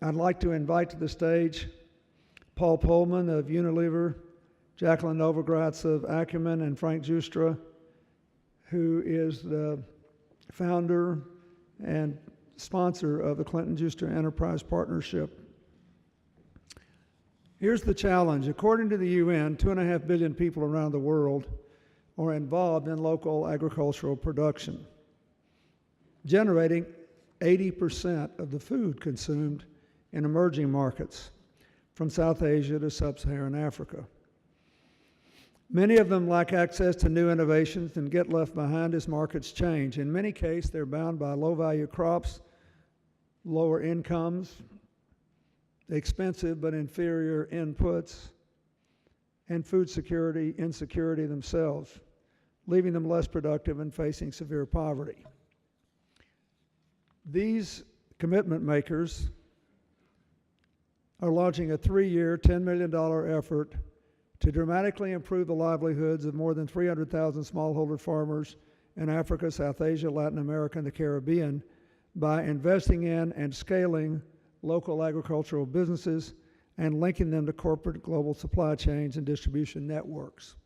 I'd like to invite to the stage Paul Pullman of Unilever, Jacqueline Novogratz of Acumen, and Frank Giustra, who is the founder and sponsor of the Clinton-Giustra Enterprise Partnership. Here's the challenge. According to the UN, 2.5 billion people around the world are involved in local agricultural production, generating 80% of the food consumed in emerging markets, from South Asia to sub-Saharan Africa. Many of them lack access to new innovations and get left behind as markets change. In many cases, they're bound by low-value crops, lower incomes, expensive but inferior inputs, and food security insecurity themselves, leaving them less productive and facing severe poverty. These commitment makers are launching a 3-year, $10 million effort to dramatically improve the livelihoods of more than 300,000 smallholder farmers in Africa, South Asia, Latin America, and the Caribbean by investing in and scaling local agricultural businesses and linking them to corporate global supply chains and distribution networks.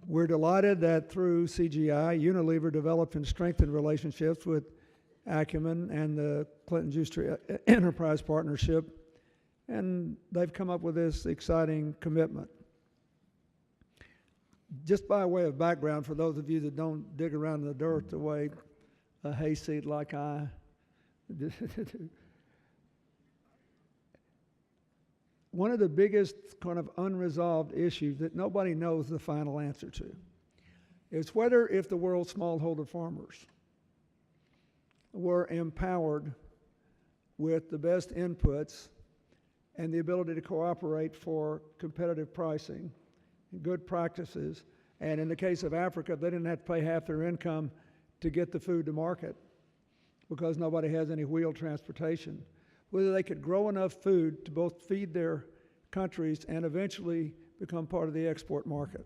We're delighted that through CGI, Unilever developed and strengthened relationships with Acumen and the Clinton-Giustra Enterprise Partnership, and they've come up with this exciting commitment. Just by way of background, for those of you that don't dig around in the dirt the way a hayseed like I do, one of the biggest kind of unresolved issues that nobody knows the final answer to is whether if the world's smallholder farmers were empowered with the best inputs and the ability to cooperate for competitive pricing, good practices, and in the case of Africa, they didn't have to pay half their income to get the food to market because nobody has any wheeled transportation. Whether they could grow enough food to both feed their countries and eventually become part of the export market.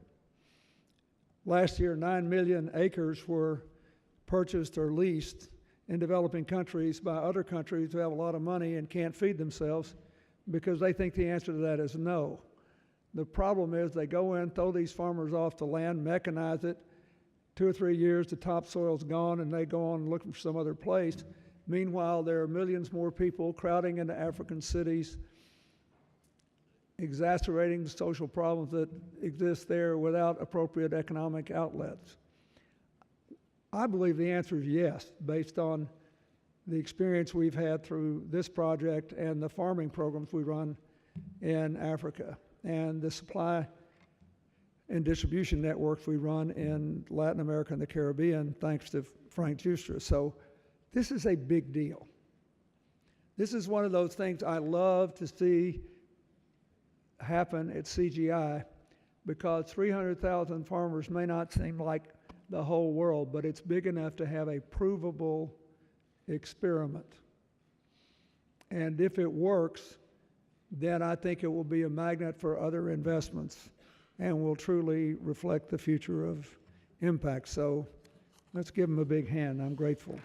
Last year, 9 million acres were purchased or leased in developing countries by other countries who have a lot of money and can't feed themselves because they think the answer to that is no. The problem is they go in, throw these farmers off the land, mechanize it. 2 or 3 years, the topsoil's gone, and they go on looking for some other place. Meanwhile, there are millions more people crowding into African cities, exacerbating the social problems that exist there without appropriate economic outlets. I believe the answer is yes, based on the experience we've had through this project and the farming programs we run in Africa and the supply and distribution networks we run in Latin America and the Caribbean, thanks to Frank Giustra. So this is a big deal. This is one of those things I love to see happen at CGI because 300,000 farmers may not seem like the whole world, but it's big enough to have a provable experiment. And if it works, then I think it will be a magnet for other investments and will truly reflect the future of impact. So let's give them a big hand. I'm grateful.